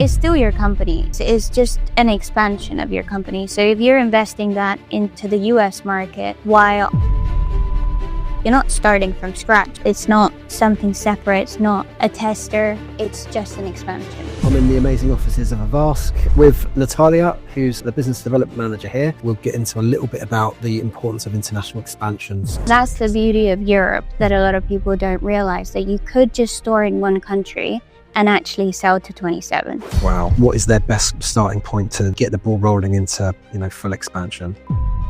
It's still your company. It's just an expansion of your company. So if you're investing that into the US market while you're not starting from scratch, it's not something separate, it's not a tester, it's just an expansion. I'm in the amazing offices of Avask with Natalia, who's the business development manager here. We'll get into a little bit about the importance of international expansions. That's the beauty of Europe that a lot of people don't realize, that you could just store in one country and actually sell to 27. Wow. What is their best starting point to get the ball rolling into, full expansion?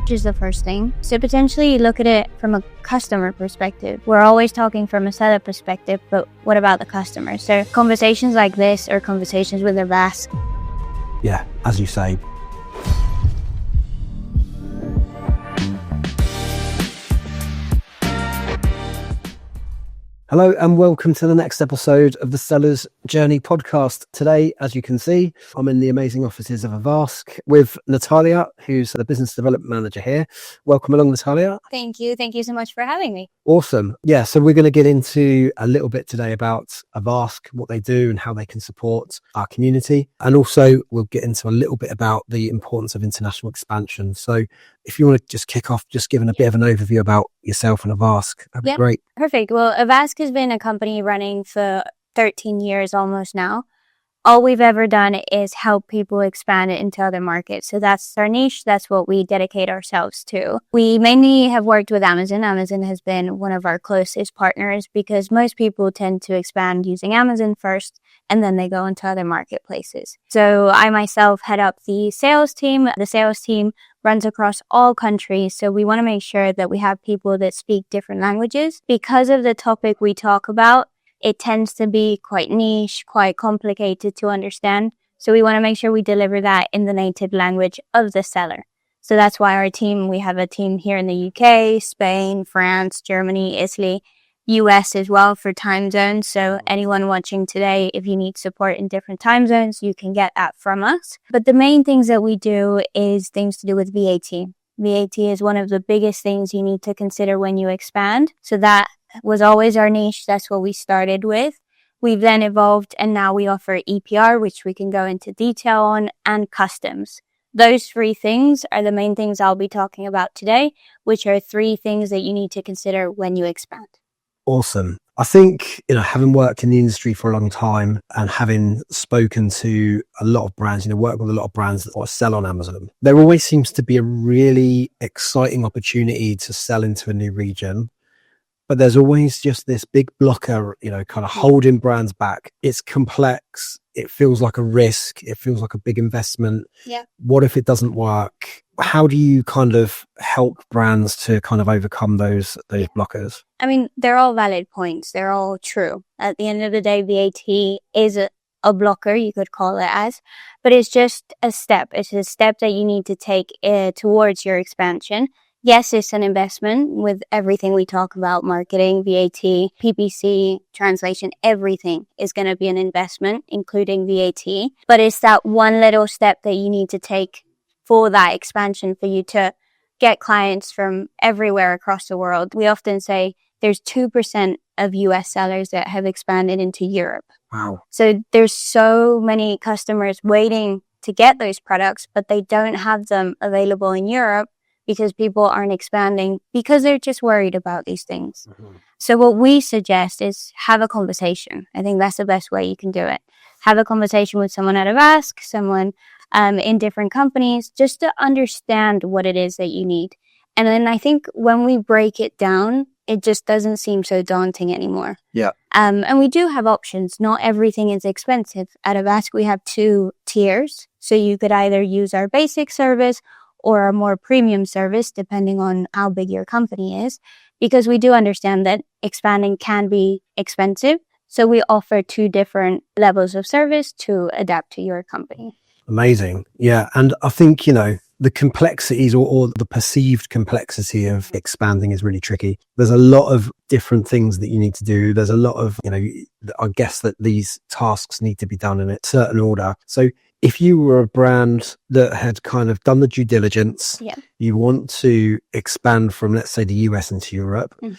Which is the first thing. So potentially look at it from a customer perspective. We're always talking from a seller perspective, but what about the customer? So conversations like this or conversations with Avask. Yeah, as you say. Hello and welcome to the next episode of the Seller's Journey podcast. Today, as you can see, I'm in the amazing offices of Avask with Natalia, who's the business development manager here. Welcome along, Natalia. Thank you. Thank you so much for having me. Awesome. Yeah, so we're going to get into a little bit today about Avask, what they do and how they can support our community. And also we'll get into a little bit about the importance of international expansion. So if you want to just kick off, just giving a bit of an overview about yourself and Avask, that'd be great. Perfect. Well, Avask has been a company running for 13 years almost now. All we've ever done is help people expand it into other markets. So that's our niche. That's what we dedicate ourselves to. We mainly have worked with Amazon. Amazon has been one of our closest partners because most people tend to expand using Amazon first and then they go into other marketplaces. So I myself head up the sales team. The sales team runs across all countries. So we want to make sure that we have people that speak different languages. Because of the topic we talk about, it tends to be quite niche, quite complicated to understand. So we want to make sure we deliver that in the native language of the seller. So that's why we have a team here in the UK, Spain, France, Germany, Italy, US as well for time zones. So anyone watching today, if you need support in different time zones, you can get that from us. But the main things that we do is things to do with VAT. VAT is one of the biggest things you need to consider when you expand. So that was always our niche. That's what we started with. We've then evolved and now we offer EPR, which we can go into detail on, and customs. Those three things are the main things I'll be talking about today, which are three things that you need to consider when you expand. Awesome. I think, having worked in the industry for a long time and having spoken to a lot of brands, work with a lot of brands that sell on Amazon, there always seems to be a really exciting opportunity to sell into a new region. But there's always just this big blocker, kind of holding brands back. It's complex. It feels like a risk. It feels like a big investment. Yeah. What if it doesn't work? How do you kind of help brands to kind of overcome those blockers? I mean, they're all valid points. They're all true. At the end of the day, VAT is a blocker, you could call it as, but it's just a step. It's a step that you need to take towards your expansion. Yes, it's an investment with everything we talk about, marketing, VAT, PPC, translation, everything is going to be an investment, including VAT. But it's that one little step that you need to take for that expansion for you to get clients from everywhere across the world. We often say there's 2% of US sellers that have expanded into Europe. Wow. So there's so many customers waiting to get those products, but they don't have them available in Europe because people aren't expanding because they're just worried about these things. Mm-hmm. So what we suggest is have a conversation. I think that's the best way you can do it. Have a conversation with someone at Avask, someone in different companies, just to understand what it is that you need. And then I think when we break it down, it just doesn't seem so daunting anymore. Yeah. And we do have options. Not everything is expensive. At Avask, we have 2 tiers. So you could either use our basic service or a more premium service, depending on how big your company is, because we do understand that expanding can be expensive. So we offer 2 different levels of service to adapt to your company. Amazing. Yeah. And I think, the complexities or the perceived complexity of expanding is really tricky. There's a lot of different things that you need to do. There's a lot of, I guess that these tasks need to be done in a certain order. So if you were a brand that had kind of done the due diligence, Yeah. you want to expand from, let's say, the US into Europe, Mhm.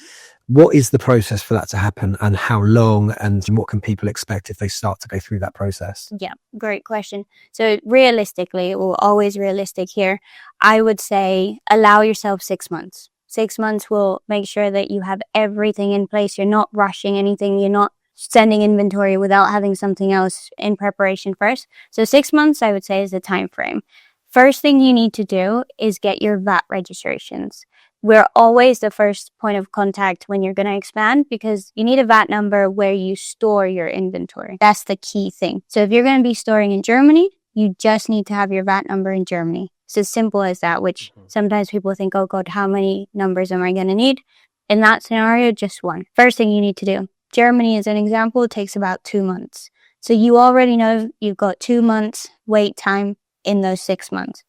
what is the process for that to happen, and how long, and what can people expect if they start to go through that process? Yeah, great question. So realistically, or always realistic here, I would say allow yourself 6 months. 6 months will make sure that you have everything in place. You're not rushing anything. You're not sending inventory without having something else in preparation first. So 6 months, I would say, is the time frame. First thing you need to do is get your VAT registrations. We're always the first point of contact when you're going to expand, because you need a VAT number where you store your inventory. That's the key thing. So if you're going to be storing in Germany, you just need to have your VAT number in Germany. It's as simple as that, which sometimes people think, oh God, how many numbers am I going to need? In that scenario, just one. First thing you need to do. Germany, as an example, takes about 2 months. So you already know you've got 2 months wait time in those 6 months.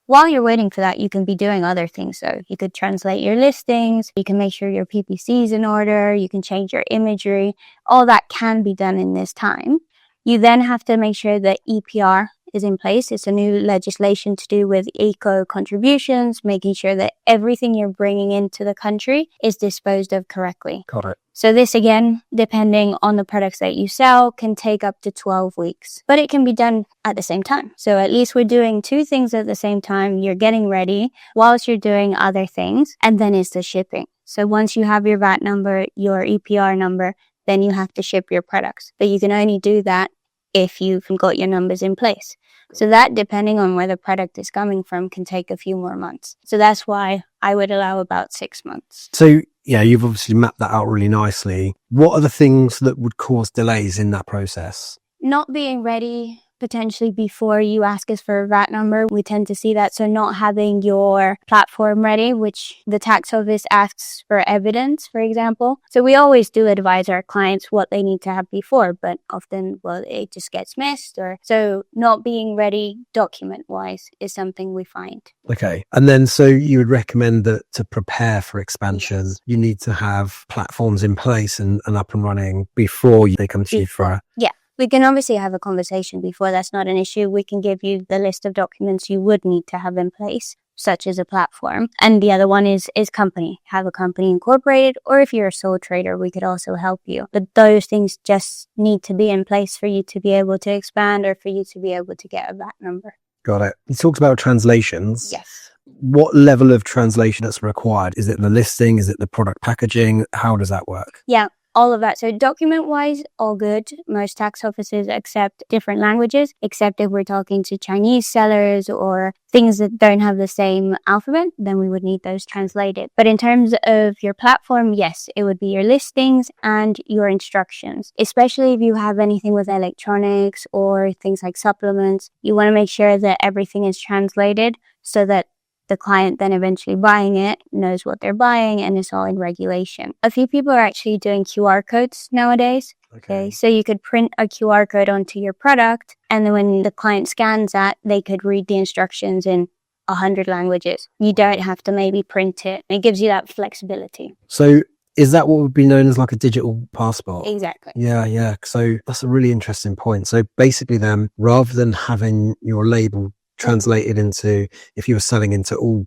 While you're waiting for that, you can be doing other things. So you could translate your listings, you can make sure your PPC is in order, you can change your imagery. All that can be done in this time. You then have to make sure that EPR is in place. It's a new legislation to do with eco contributions, making sure that everything you're bringing into the country is disposed of correctly. Got it. So this, again, depending on the products that you sell, can take up to 12 weeks, but it can be done at the same time. So at least we're doing two things at the same time. You're getting ready whilst you're doing other things, and then it's the shipping. So once you have your VAT number, your EPR number, then you have to ship your products. But you can only do that if you've got your numbers in place. So that, depending on where the product is coming from, can take a few more months. So that's why I would allow about 6 months. So yeah, you've obviously mapped that out really nicely. What are the things that would cause delays in that process? Not being ready potentially before you ask us for a VAT number. We tend to see that. So not having your platform ready, which the tax office asks for evidence, for example. So we always do advise our clients what they need to have before, but often, well, it just gets missed. Or so not being ready document wise is something we find. Okay. And then so you would recommend that to prepare for expansion, Yes. you need to have platforms in place and up and running before they come to you for Yeah. We can obviously have a conversation before. That's not an issue. We can give you the list of documents you would need to have in place, such as a platform. And the other one is company. Have a company incorporated, or if you're a sole trader, we could also help you. But those things just need to be in place for you to be able to expand, or for you to be able to get a VAT number. Got it. You talked about translations. Yes. What level of translation is required? Is it the listing? Is it the product packaging? How does that work? Yeah. All of that. So document-wise, all good. Most tax offices accept different languages, except if we're talking to Chinese sellers or things that don't have the same alphabet, then we would need those translated. But in terms of your platform, yes, it would be your listings and your instructions. Especially if you have anything with electronics or things like supplements, you want to make sure that everything is translated so that the client then eventually buying it knows what they're buying and it's all in regulation. A few people are actually doing QR codes nowadays. Okay. So you could print a QR code onto your product, and then when the client scans that, they could read the instructions in 100 languages. You don't have to maybe print it. It gives you that flexibility. So is that what would be known as like a digital passport? Exactly. Yeah. So that's a really interesting point. So basically then, rather than having your label translated into, if you were selling into all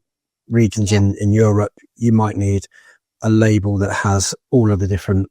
regions in Europe, you might need a label that has all of the different,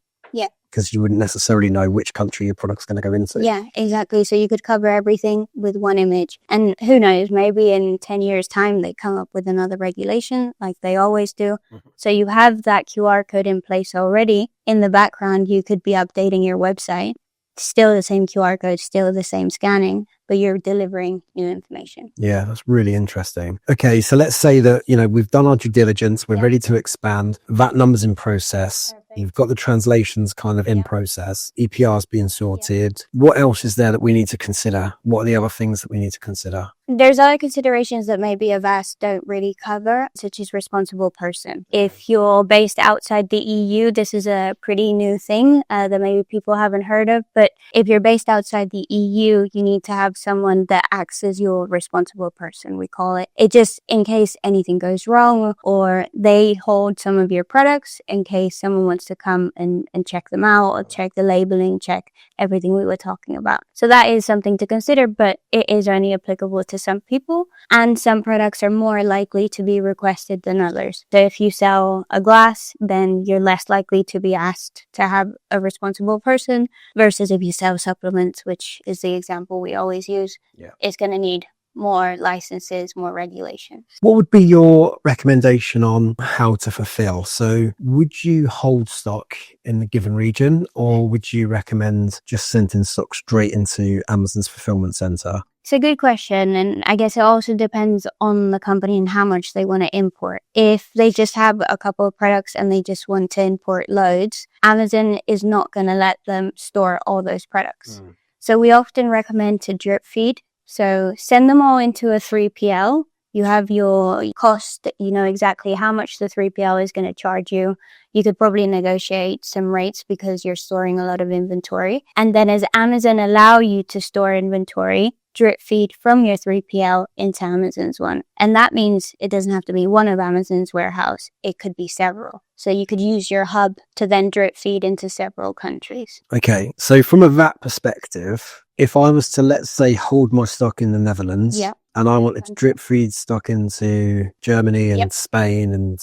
because you wouldn't necessarily know which country your product's going to go into. Yeah, exactly. So you could cover everything with one image. And who knows, maybe in 10 years' time, they come up with another regulation like they always do. Mm-hmm. So you have that QR code in place already. In the background, you could be updating your website. Still the same QR code, still the same scanning, but you're delivering new information. Yeah, that's really interesting. Okay, so let's say that, we've done our due diligence, we're ready to expand, VAT numbers in process, you've got the translations kind of in process, EPR's being sorted. What else is there that we need to consider? What are the other things that we need to consider? There's other considerations that maybe Avask don't really cover, such as responsible person. If you're based outside the EU, this is a pretty new thing that maybe people haven't heard of. But if you're based outside the EU, you need to have someone that acts as your responsible person, we call it. It just in case anything goes wrong, or they hold some of your products in case someone wants to come and check them out, or check the labeling, check everything we were talking about. So that is something to consider, but it is only applicable to some people, and some products are more likely to be requested than others. So if you sell a glass, then you're less likely to be asked to have a responsible person, versus if you sell supplements, which is the example we always use, it's going to need more licenses, more regulation. What would be your recommendation on how to fulfill? So would you hold stock in the given region, or would you recommend just sending stock straight into Amazon's fulfillment center? It's a good question, and I guess it also depends on the company and how much they want to import. If they just have a couple of products and they just want to import loads, Amazon is not going to let them store all those products. So we often recommend to drip feed. So send them all into a 3PL. You have your cost, you know exactly how much the 3PL is going to charge you. You could probably negotiate some rates because you're storing a lot of inventory. And then as Amazon allow you to store inventory, drip feed from your 3PL into Amazon's one. And that means it doesn't have to be one of Amazon's warehouse. It could be several. So you could use your hub to then drip feed into several countries. Okay. So from a VAT perspective, if I was to, let's say, hold my stock in the Netherlands and I wanted to drip feed stock into Germany and Spain and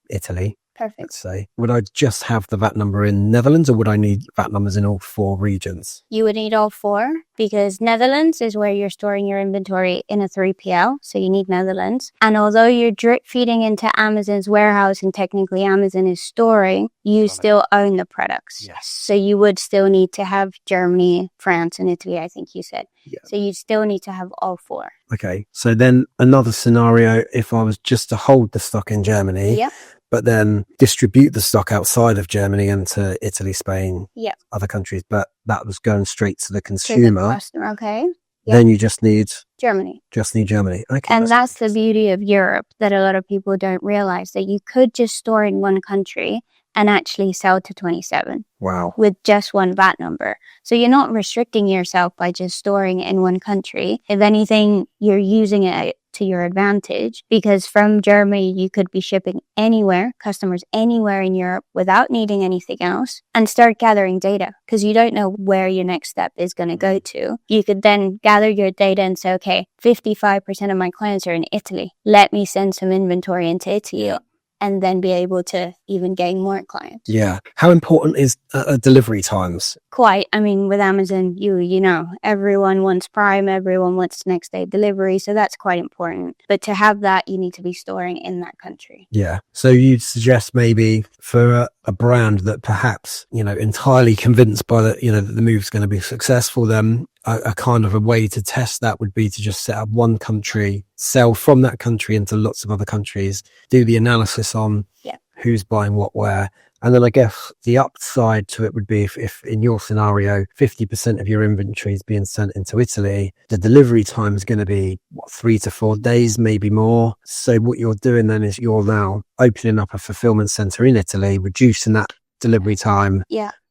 Italy, perfect. Let's say, would I just have the VAT number in Netherlands, or would I need VAT numbers in all 4 regions? You would need all 4, because Netherlands is where you're storing your inventory in a 3PL. So you need Netherlands. And although you're drip feeding into Amazon's warehouse and technically Amazon is storing, you still own the products. Yes. So you would still need to have Germany, France, and Italy, I think you said. Yeah. So you'd still need to have all 4. Okay. So then another scenario, if I was just to hold the stock in Germany, but then distribute the stock outside of Germany into Italy, Spain, other countries, but that was going straight to the consumer. To the customer, okay. Then you just need Germany. Okay. And that's the beauty of Europe that a lot of people don't realize, that you could just store in one country and actually sell to 27. Wow. With just one VAT number. So you're not restricting yourself by just storing in one country. If anything, you're using it to your advantage, because from Germany, you could be shipping anywhere, customers anywhere in Europe without needing anything else, and start gathering data, because you don't know where your next step is going to go to. You could then gather your data and say, okay, 55% of my clients are in Italy. Let me send some inventory into Italy. And then be able to even gain more clients. Yeah. How important is delivery times? Quite. I mean, with Amazon, you know, everyone wants Prime, everyone wants next day delivery. So that's quite important. But to have that, you need to be storing in that country. Yeah. So you'd suggest maybe for a brand that perhaps, you know, entirely convinced by that, you know, that the move's going to be successful, then a kind of a way to test that would be to just set up one country, sell from that country into lots of other countries, do the analysis on who's buying what where. And then I guess the upside to it would be if in your scenario, 50% of your inventory is being sent into Italy, the delivery time is going to be 3 to 4 days, maybe more. So what you're doing then is you're now opening up a fulfillment center in Italy, reducing that delivery time.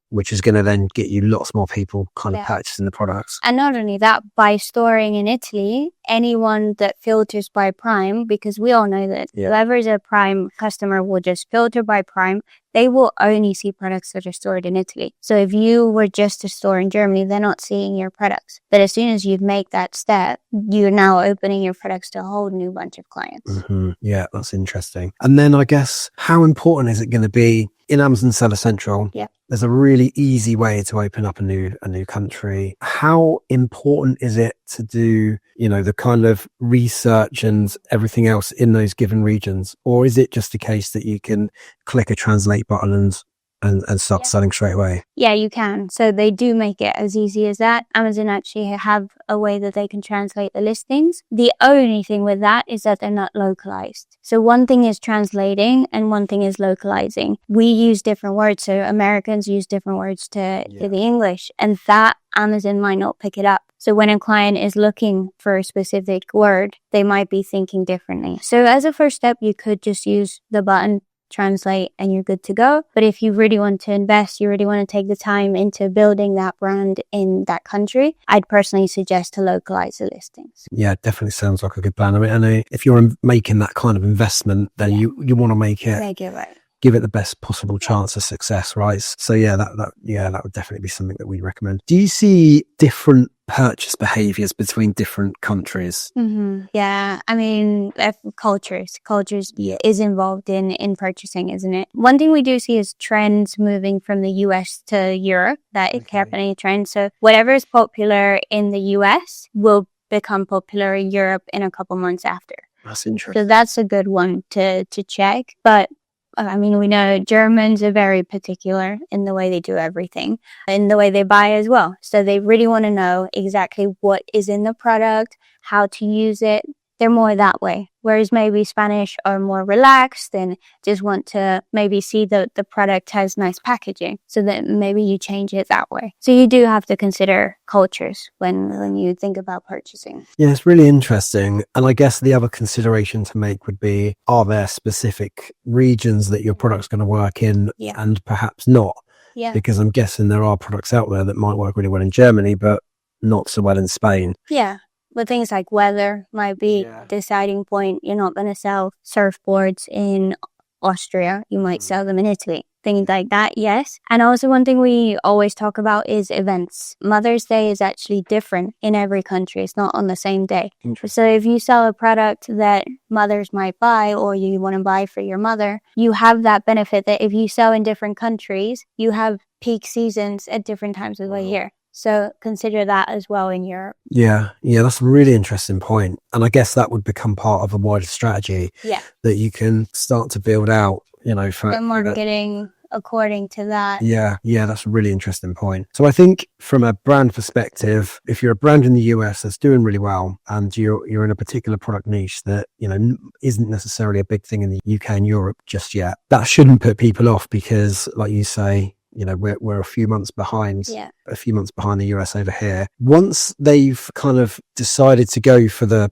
Which is going to then get you lots more people kind of purchasing the products. And not only that, by storing in Italy, anyone that filters by Prime, because we all know that whoever is a Prime customer will just filter by Prime, they will only see products that are stored in Italy. So if you were just to store in Germany, they're not seeing your products. But as soon as you make that step, you're now opening your products to a whole new bunch of clients. Yeah, that's interesting. And then I guess, how important is it going to be in Amazon Seller Central? There's a really easy way to open up a new country. How important is it to do, you know, the kind of research and everything else in those given regions? Or is it just a case that you can click a translate button and start selling straight away? Yeah, you can. So they do make it as easy as that. Amazon actually have a way that they can translate the listings. The only thing with that is that they're not localized. So one thing is translating and one thing is localizing. We use different words. So Americans use different words to the English, and that Amazon might not pick it up. So when a client is looking for a specific word, they might be thinking differently. So as a first step, you could just use the button, translate, and you're good to go. But if you really want to invest, you really want to take the time into building that brand in that country, I'd personally suggest to localize the listings. Yeah, definitely sounds like a good plan. I mean, if you're making that kind of investment, then you want to make it right. Give it the best possible chance of success, right? So yeah, that would definitely be something that we recommend. Do you see different purchase behaviors between different countries? Mm-hmm. Yeah, I mean, cultures is involved in purchasing, isn't it? One thing we do see is trends moving from the US to Europe. That is happening a trend. So whatever is popular in the US will become popular in Europe in a couple months after. That's interesting. So that's a good one to check. But I mean, we know Germans are very particular in the way they do everything, in the way they buy as well. So they really want to know exactly what is in the product, how to use it. They're more that way. Whereas maybe Spanish are more relaxed and just want to maybe see that the product has nice packaging. So that maybe you change it that way. So you do have to consider cultures when you think about purchasing. Yeah, it's really interesting. And I guess the other consideration to make would be, are there specific regions that your product's going to work in and perhaps not? Yeah. Because I'm guessing there are products out there that might work really well in Germany, but not so well in Spain. Yeah. But things like weather might be deciding point. You're not going to sell surfboards in Austria. You might sell them in Italy. Things like that, yes. And also one thing we always talk about is events. Mother's Day is actually different in every country. It's not on the same day. So if you sell a product that mothers might buy or you want to buy for your mother, you have that benefit that if you sell in different countries, you have peak seasons at different times of the year. So consider that as well in Europe. Yeah, that's a really interesting point. And I guess that would become part of a wider strategy that you can start to build out, for the marketing according to that. Yeah, that's a really interesting point. So I think from a brand perspective, if you're a brand in the US that's doing really well and you're in a particular product niche that, isn't necessarily a big thing in the UK and Europe just yet, that shouldn't put people off because, like you say, we're a few months behind the US over here. Once they've kind of decided to go for the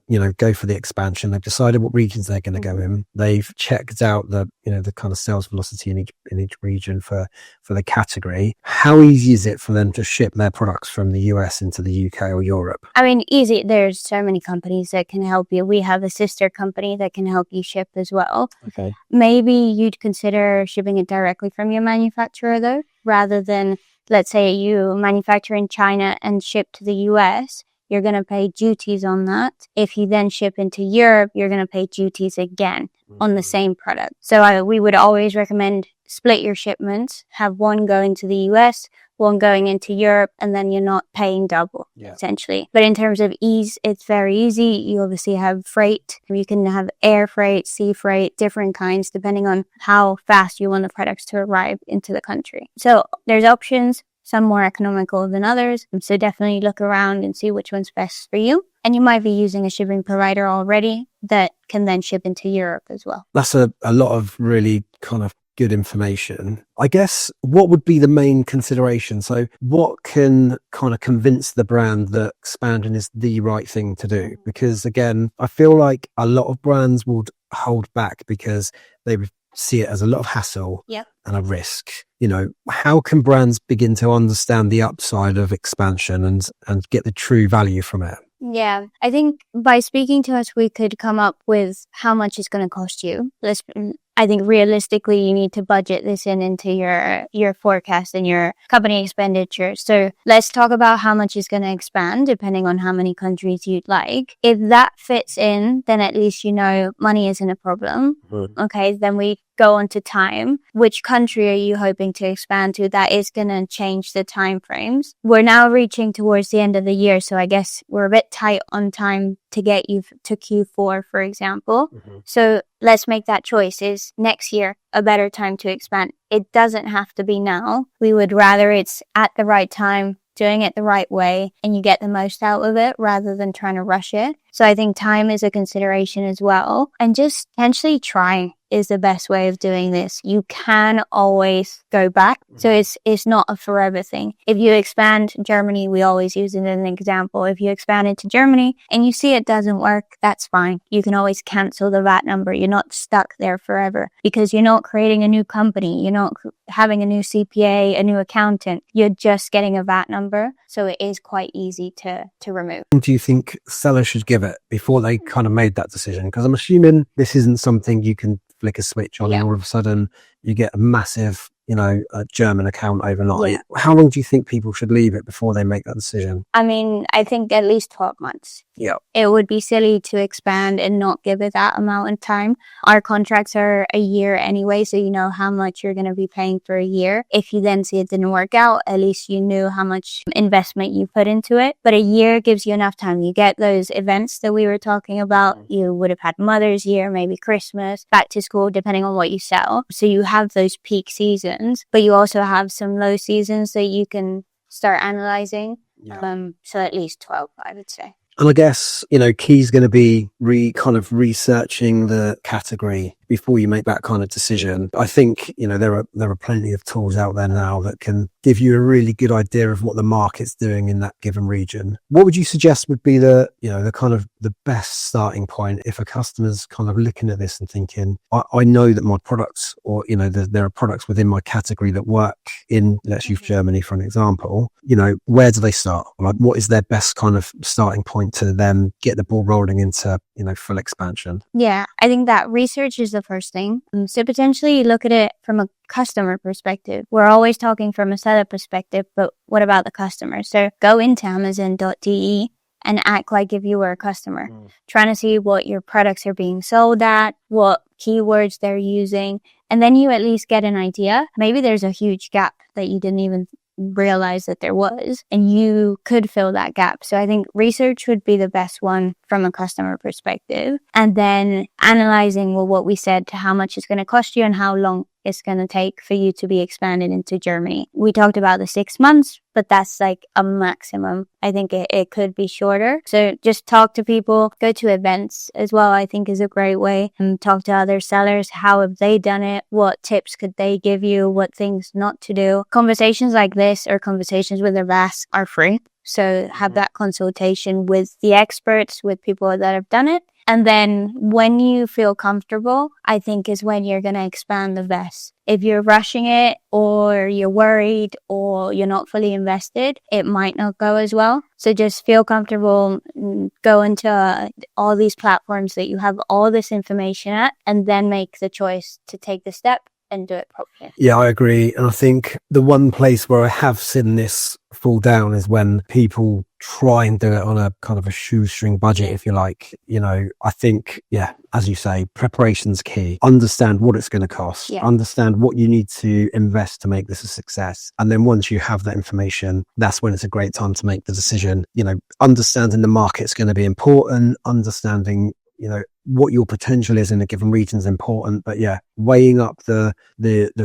expansion, they've decided what regions they're going to go in. They've checked out the kind of sales velocity in each region for the category. How easy is it for them to ship their products from the US into the UK or Europe? I mean, easy. There's so many companies that can help you. We have a sister company that can help you ship as well. Okay. Maybe you'd consider shipping it directly from your manufacturer though, rather than, let's say you manufacture in China and ship to the US, you're going to pay duties on that. If you then ship into Europe, you're going to pay duties again on the same product. So we would always recommend split your shipments, have one going to the US, one going into Europe, and then you're not paying double, essentially. But in terms of ease, it's very easy. You obviously have freight. You can have air freight, sea freight, different kinds, depending on how fast you want the products to arrive into the country. So there's options, some more economical than others. So definitely look around and see which one's best for you. And you might be using a shipping provider already that can then ship into Europe as well. That's a lot of really kind of good information. I guess what would be the main consideration? So what can kind of convince the brand that expanding is the right thing to do? Because again, I feel like a lot of brands would hold back because they see it as a lot of hassle and a risk. How can brands begin to understand the upside of expansion and get the true value from it? Yeah, I think by speaking to us, we could come up with how much it's going to cost you. I think realistically, you need to budget this into your forecast and your company expenditure. So let's talk about how much is going to expand depending on how many countries you'd like. If that fits in, then at least money isn't a problem. Okay, then we go on to time. Which country are you hoping to expand to? That is going to change the time frames. We're now reaching towards the end of the year, so I guess we're a bit tight on time to get you to Q4, for example. So let's make that choice. Is next year a better time to expand? It doesn't have to be now. We would rather it's at the right time, doing it the right way, and you get the most out of it rather than trying to rush it. So I think time is a consideration as well. And just potentially trying. is the best way of doing this. You can always go back. So it's not a forever thing. If you expand Germany, we always use it as an example. If you expand into Germany and you see it doesn't work, that's fine. You can always cancel the VAT number. You're not stuck there forever because you're not creating a new company. You're not having a new CPA, a new accountant. You're just getting a VAT number. So it is quite easy to remove. Do you think sellers should give it before they kind of made that decision? Because I'm assuming this isn't something you can flick a switch on and all of a sudden you get a massive, a German account overnight. Yeah. How long do you think people should leave it before they make that decision? I mean, I think at least 12 months. Yeah. It would be silly to expand and not give it that amount of time. Our contracts are a year anyway, so you know how much you're going to be paying for a year. If you then see it didn't work out, at least you knew how much investment you put into it. But a year gives you enough time. You get those events that we were talking about. You would have had Mother's Year, maybe Christmas, back to school, depending on what you sell. So you have those peak seasons, but you also have some low seasons that you can start analyzing. Yeah. So at least 12, I would say. And I guess, key's going to be researching the category before you make that kind of decision. I think, there are plenty of tools out there now that can give you a really good idea of what the market's doing in that given region. What would you suggest would be the kind of the best starting point if a customer's kind of looking at this and thinking, I know that my products or, there are products within my category that work in, let's use Germany for an example, where do they start? Like, what is their best kind of starting point to then get the ball rolling into, full expansion? Yeah, I think that research is the first thing. So potentially look at it from a customer perspective. We're always talking from a seller perspective, but what about the customer? So go into Amazon.de and act like if you were a customer, trying to see what your products are being sold at, what keywords they're using, and then you at least get an idea. Maybe there's a huge gap that you didn't even realize that there was, and you could fill that gap. So I think research would be the best one from a customer perspective, and then analyzing what we said to how much it's going to cost you and how long it's going to take for you to be expanded into Germany. We talked about the 6 months, but that's like a maximum. I think it could be shorter. So just talk to people, go to events as well, I think is a great way. And talk to other sellers. How have they done it? What tips could they give you? What things not to do? Conversations like this or conversations with Avask are free. So have that consultation with the experts, with people that have done it. And then when you feel comfortable, I think is when you're going to expand the best. If you're rushing it or you're worried or you're not fully invested, it might not go as well. So just feel comfortable, go into all these platforms that you have all this information at, and then make the choice to take the step and do it properly. Yeah, I agree. And I think the one place where I have seen this fall down is when people try and do it on a kind of a shoestring budget, if you like. I think, as you say, preparation's key. Understand what it's going to cost. Yeah. Understand what you need to invest to make this a success. And then once you have that information, that's when it's a great time to make the decision. Understanding the market's going to be important. Understanding what your potential is in a given region is important, but weighing up the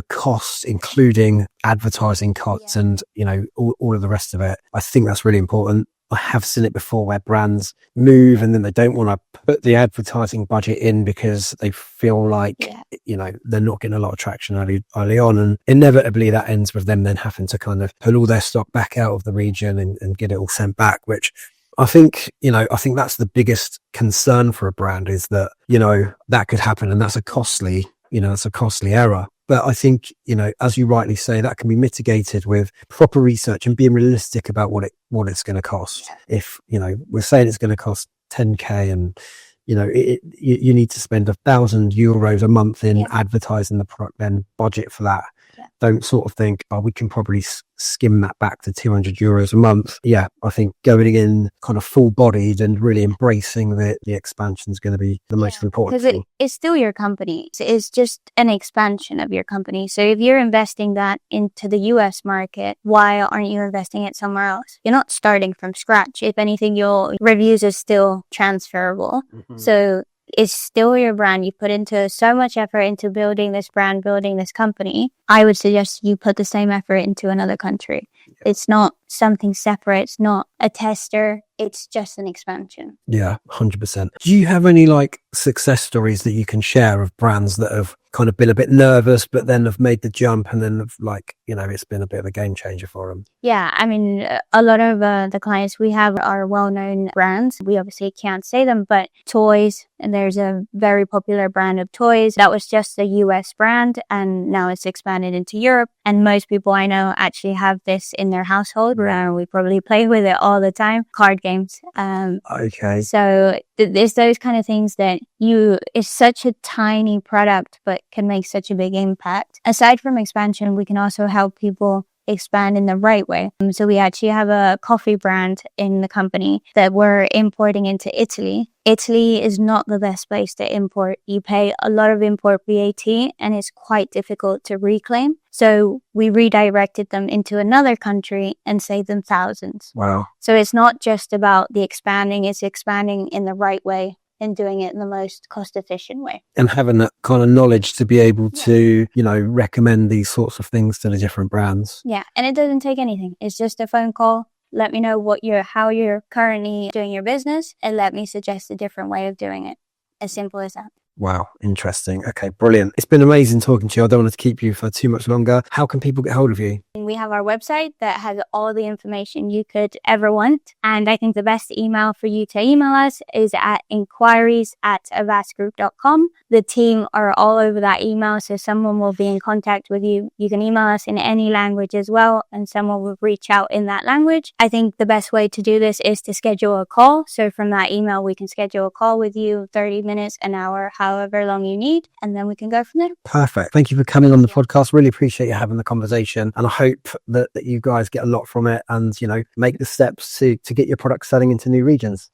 costs, including advertising costs and all of the rest of it. I think that's really important. I have seen it before where brands move and then they don't want to put the advertising budget in because they feel like they're not getting a lot of traction early on, and inevitably that ends with them then having to kind of pull all their stock back out of the region and get it all sent back, which I think that's the biggest concern for a brand, is that, that could happen, and that's a costly error. But I think, as you rightly say, that can be mitigated with proper research and being realistic about what it's going to cost. If, we're saying it's going to cost 10K and, you need to spend €1,000 a month in advertising the product, then budget for that. Don't sort of think, we can probably skim that back to €200 a month. I think going in kind of full bodied and really embracing the expansion is going to be the most important thing. Because it's still your company. It's just an expansion of your company. So if you're investing that into the US market, why aren't you investing it somewhere else? You're not starting from scratch. If anything, your reviews are still transferable. Mm-hmm. So it's still your brand. You put into so much effort into building this brand, building this company. I would suggest you put the same effort into another country. Yeah. It's not something separate. It's not a tester it's just an expansion. Yeah, 100%. Do you have any like success stories that you can share of brands that have kind of been a bit nervous, but then have made the jump and then have like, it's been a bit of a game changer for them? Yeah, I mean, a lot of the clients we have are well-known brands. We obviously can't say them, but toys, and there's a very popular brand of toys that was just a US brand, and now it's expanded into Europe. And most people I know actually have this in their household. We probably play with it all the time. Card games. Okay. So there's those kind of things that it's such a tiny product, but can make such a big impact. Aside from expansion, we can also help people expand in the right way. So we actually have a coffee brand in the company that we're importing into Italy. Italy is not the best place to import. You pay a lot of import VAT and it's quite difficult to reclaim. So we redirected them into another country and saved them thousands. Wow. So it's not just about the expanding, it's expanding in the right way and doing it in the most cost efficient way. And having that kind of knowledge to be able to, recommend these sorts of things to the different brands. Yeah. And it doesn't take anything. It's just a phone call. Let me know how you're currently doing your business and let me suggest a different way of doing it. As simple as that. Wow. Interesting. Okay, brilliant. It's been amazing talking to you. I don't want to keep you for too much longer. How can people get hold of you? We have our website that has all the information you could ever want. And I think the best email for you to email us is at inquiries@avaskgroup.com. The team are all over that email, so someone will be in contact with you. You can email us in any language as well, and someone will reach out in that language. I think the best way to do this is to schedule a call. So from that email, we can schedule a call with you, 30 minutes, an hour, however long you need, and then we can go from there. Perfect. Thank you for coming on the podcast. Really appreciate you having the conversation, and I hope that you guys get a lot from it and make the steps to get your product selling into new regions.